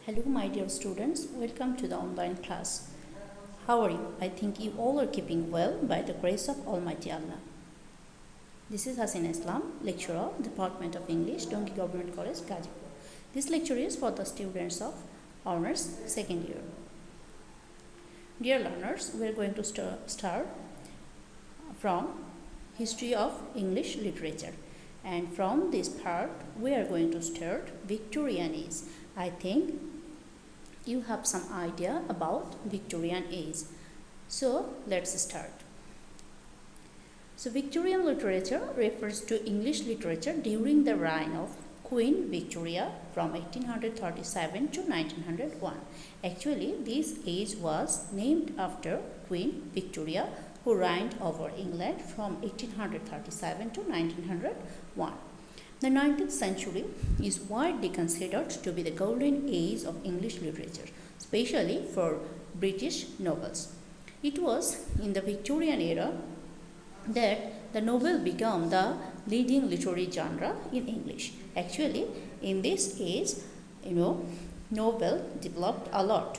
Hello, my dear students. Welcome to the online class. How are you? I think you all are keeping well by the grace of Almighty Allah. This is Hasin Islam, lecturer, Department of English, Dongi Government College, Gazipur. This lecture is for the students of Honors second year. Dear learners, we are going to start from History of English Literature. And from this part, we are going to start Victorian age. I think you have some idea about Victorian age. So let's start. So Victorian literature refers to English literature during the reign of Queen Victoria from 1837 to 1901. Actually, this age was named after Queen Victoria, who reigned over England from 1837 to 1901. The 19th century is widely considered to be the golden age of English literature, especially for British novels. It was in the Victorian era that the novel became the leading literary genre in English. Actually, in this age, novel developed a lot.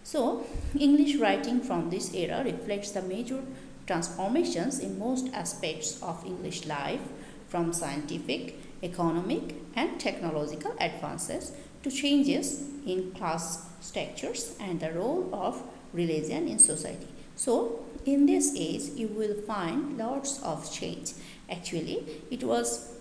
So, English writing from this era reflects the major transformations in most aspects of English life, from scientific, economic, and technological advances to changes in class structures and the role of religion in society. So, in this age, you will find lots of change. Actually, it was,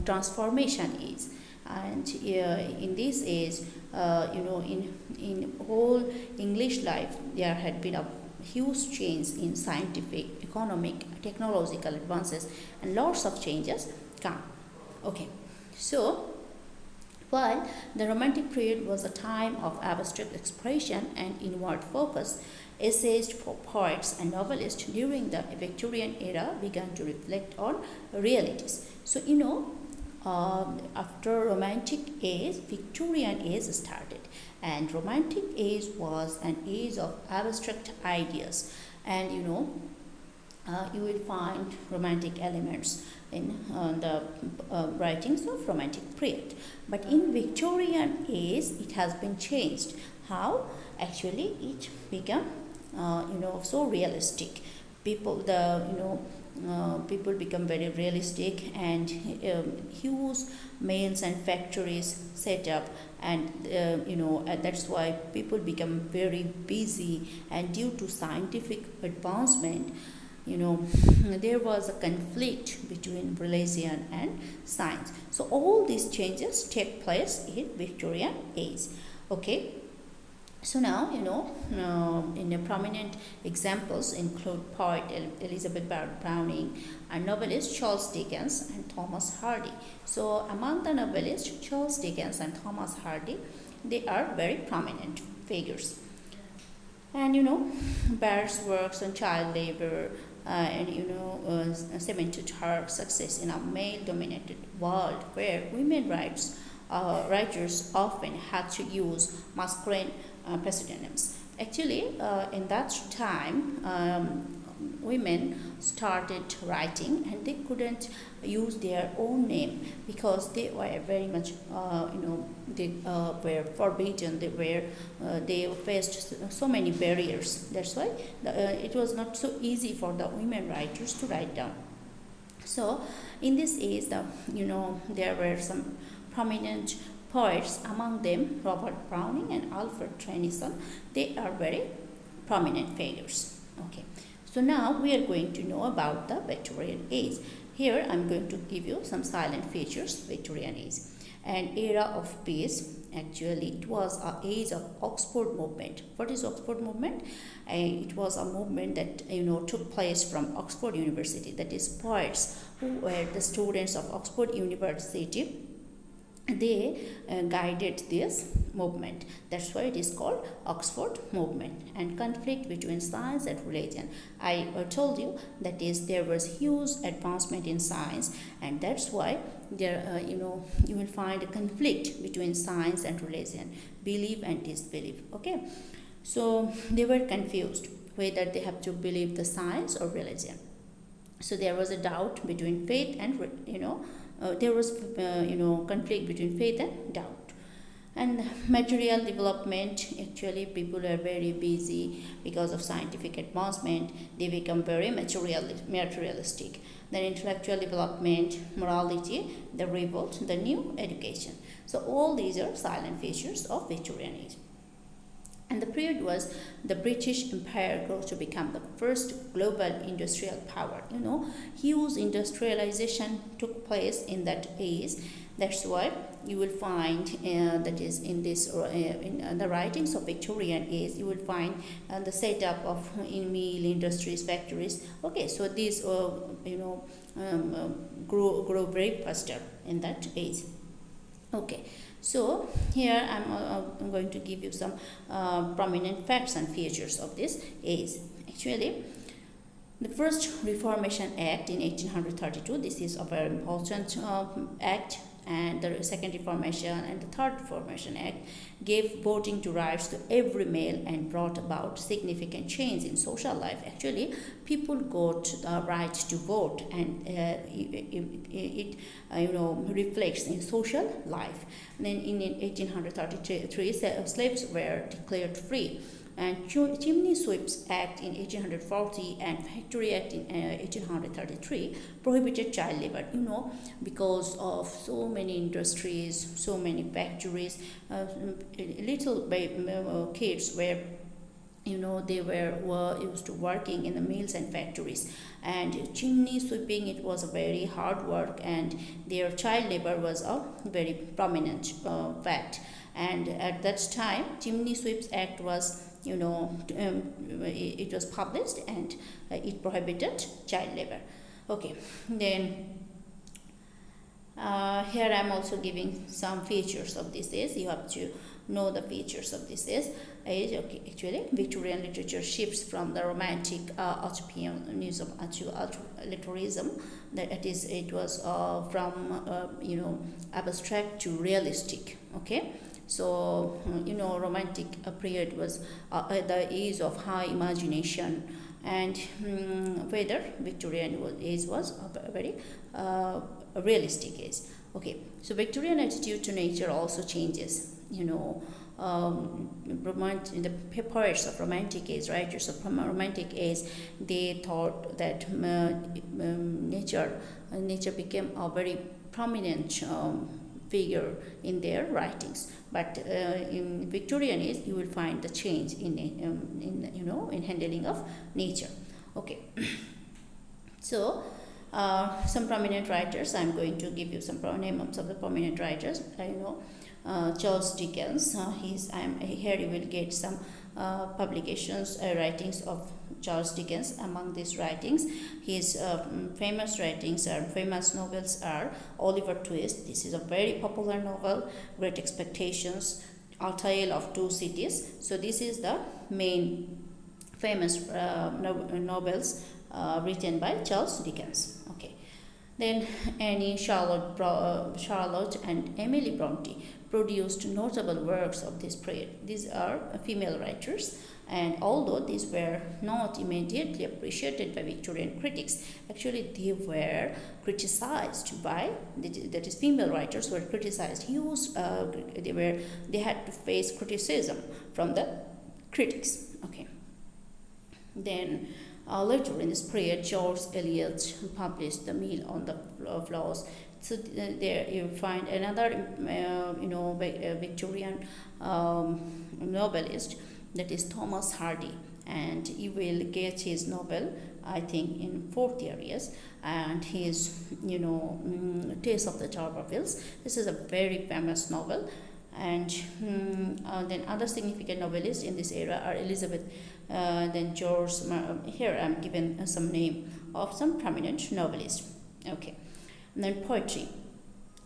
transformation age. And in this age, in whole English life, there had been a huge change in scientific, economic, technological advances, and lots of changes come. Okay, so while the Romantic period was a time of abstract expression and inward focus, essayists, poets, and novelists during the Victorian era began to reflect on realities. So after Romantic age, Victorian age started, and Romantic age was an age of abstract ideas, and you will find romantic elements in the writings of Romantic period. But in Victorian age, it has been changed. How? Actually, it became so realistic. People become very realistic, and huge mills and factories set up, and that's why people become very busy, and due to scientific advancement, there was a conflict between religion and science. So all these changes take place in Victorian age. Okay. So now, in prominent examples include poet Elizabeth Browning and novelist Charles Dickens and Thomas Hardy. So among the novelists, Charles Dickens and Thomas Hardy, they are very prominent figures. And Barre's works on child labor cemented her success in a male-dominated world where women rights writers often had to use masculine pseudonyms. Actually, in that time, women started writing, and they couldn't use their own name because they were very much, they were forbidden. They faced so many barriers. That's why it was not so easy for the women writers to write down. So, in this age, there were some prominent poets, among them Robert Browning and Alfred Tennyson. They are very prominent figures. Okay, so now we are going to know about the Victorian age. Here I am going to give you some silent features. Victorian age, an era of peace. Actually, it was an age of Oxford movement. What is Oxford movement? It was a movement that took place from Oxford University. That is, poets who were the students of Oxford University, they guided this movement. That's why it is called Oxford movement. And conflict between science and religion. I told you that is, there was huge advancement in science, and that's why there you will find a conflict between science and religion, belief and disbelief. Okay, so they were confused whether they have to believe the science or religion. So there was a doubt between faith and there was conflict between faith and doubt. And material development, actually people are very busy because of scientific advancement. They become very materialistic. Then intellectual development, morality, the revolt, the new education. So all these are silent features of Victorian age. And the period was the British Empire grew to become the first global industrial power. Huge industrialization took place in that age. That's why you will find that is in this in the writings of Victorian age, you will find the setup of in mill, industries, factories. Okay, so these grow very faster in that age. Okay, so here I'm going to give you some prominent facts and features of this age. Actually, the first Reformation Act in 1832, this is a very important act, and the second Reformation and the third Reformation Act gave voting rights to every male and brought about significant change in social life. Actually, people got the right to vote, and it reflects in social life. And then in 1833, slaves were declared free. And Chimney Sweeps Act in 1840 and Factory Act in 1833 prohibited child labor. Because of so many industries, so many factories, little kids were they were used to working in the mills and factories, and chimney sweeping, it was a very hard work, and their child labor was a very prominent fact. And at that time, Chimney Sweeps Act was it was published, and it prohibited child labor. Okay, then here I'm also giving some features of this age. You have to know the features of this age. Okay, actually, Victorian literature shifts from the romantic utopianism to literalism. That is, it was from abstract to realistic. Okay. So, romantic period was the age of high imagination, and whether Victorian age was a very realistic age. Okay, so Victorian attitude to nature also changes. The poets of romantic age, writers of romantic age, they thought that nature became a very prominent figure in their writings. But in Victorian age, you will find the change in handling of nature. Okay. So some prominent writers, I'm going to give you some names of the prominent writers. Charles Dickens. Here you will get some publications, writings of Charles Dickens. Among these writings, his famous novels are Oliver Twist. This is a very popular novel. Great Expectations, A Tale of Two Cities. So this is the main famous novels written by Charles Dickens. Okay. Then Annie, Charlotte and Emily Bronte produced notable works of this period. These are female writers, and although these were not immediately appreciated by Victorian critics, actually they were criticized by, that is, female writers were criticized. They had to face criticism from the critics. Okay. Then later in this period, George Eliot published The Mill on the Floors. So there you find another, Victorian novelist, that is Thomas Hardy, and you will get his novel, I think, in fourth year, yes, and his, Tales of the Tarbarvilles. This is a very famous novel, and then other significant novelists in this era are Elizabeth, then George. Here I'm given some name of some prominent novelists. Okay. And then poetry.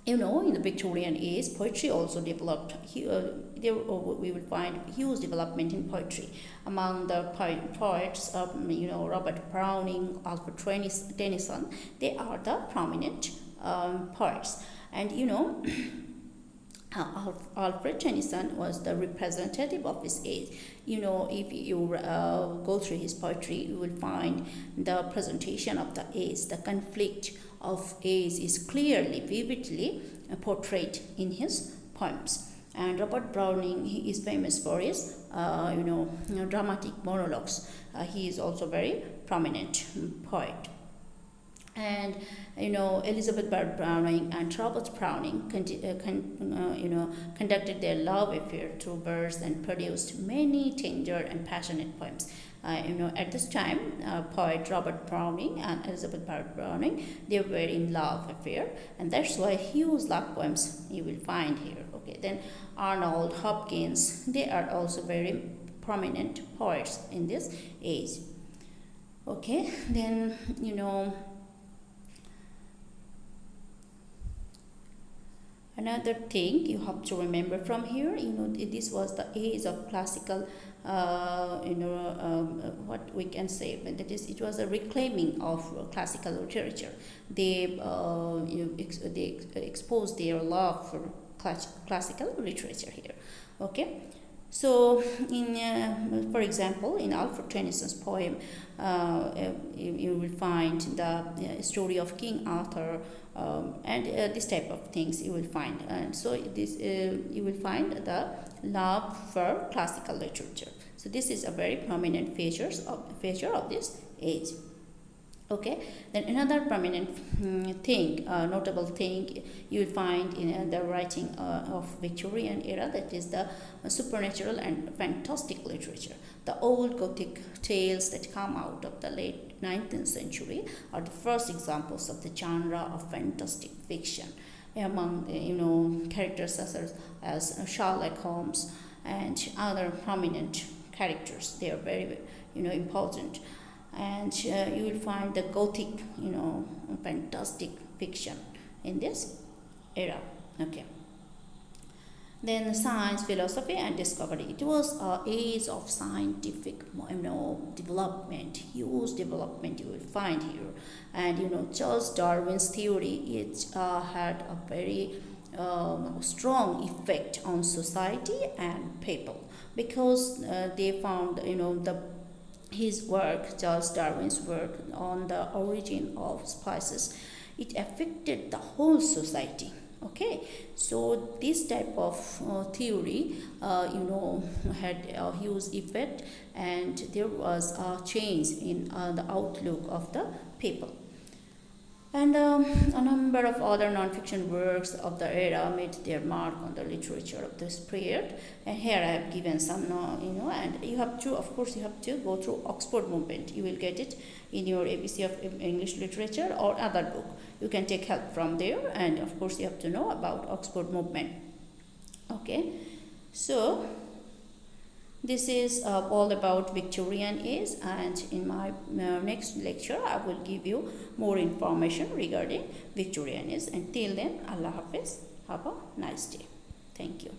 In the Victorian age, poetry also developed. We will find huge development in poetry among the poets of Robert Browning, Alfred Tennyson. They are the prominent poets, and Alfred Tennyson was the representative of his age. If you go through his poetry, you will find the presentation of the age, the conflict of age is clearly, vividly portrayed in his poems. And Robert Browning, he is famous for his dramatic monologues. He is also very prominent poet. And Elizabeth Barrett Browning and Robert Browning conducted their love affair through verse and produced many tender and passionate poems. At this time, poet Robert Browning and Elizabeth Barrett Browning, they were in love affair, and that's why huge love poems you will find here. Okay, then Arnold Hopkins, they are also very prominent poets in this age. Okay, then another thing you have to remember from here, this was the age of classical, what we can say, that is, it was a reclaiming of classical literature. They exposed their love for classical literature here. Okay. So, for example, in Alfred Tennyson's poem, you will find the story of King Arthur, and this type of things you will find. And so, this you will find the love for classical literature. So, this is a very prominent feature of this age. Okay, then another prominent notable thing you will find in the writing of Victorian era, that is the supernatural and fantastic literature. The old Gothic tales that come out of the late 19th century are the first examples of the genre of fantastic fiction. Among characters such as Sherlock Holmes and other prominent characters, they are very important. And you will find the Gothic, fantastic fiction in this era. Okay. Then science, philosophy, and discovery. It was an age of scientific, development, huge development you will find here. And Charles Darwin's theory, it had a very strong effect on society and people, because they found, his work, Charles Darwin's work on the origin of species, it affected the whole society. Okay, so this type of theory, had a huge effect, and there was a change in the outlook of the people. And a number of other non-fiction works of the era made their mark on the literature of this period. And here I have given some, and you have to, of course, you have to go through Oxford Movement. You will get it in your ABC of English Literature or other book. You can take help from there, and of course, you have to know about Oxford Movement. Okay, so this is all about Victorian age, and in my next lecture I will give you more information regarding Victorian age. Until then, Allah Hafiz. Have a nice day. Thank you.